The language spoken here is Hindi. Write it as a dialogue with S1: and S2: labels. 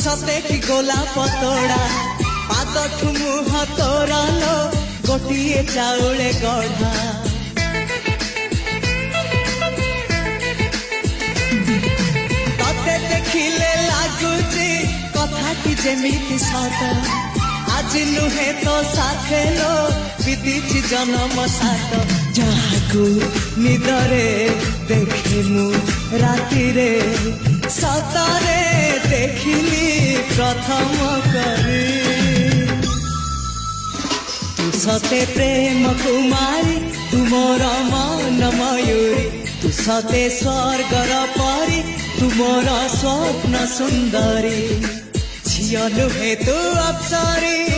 S1: सते कि गोलाप तोड़ा पाद मुह तोरा लो गोटिए चाउले गढ़ा तते देखिले लागुची कथाटी जेमिति सत आज नुहे तो साथे लो विदिची जन्म सात जहाकू निदरे देखी मु राति रे सतरे देखिली प्रथम करी तू सते प्रेम कुमारी तुमर मन मयूरी तू सते स्वर्गर परी तुमर स्वप्न सुंदरी झियो नुहे तू अप्सरी।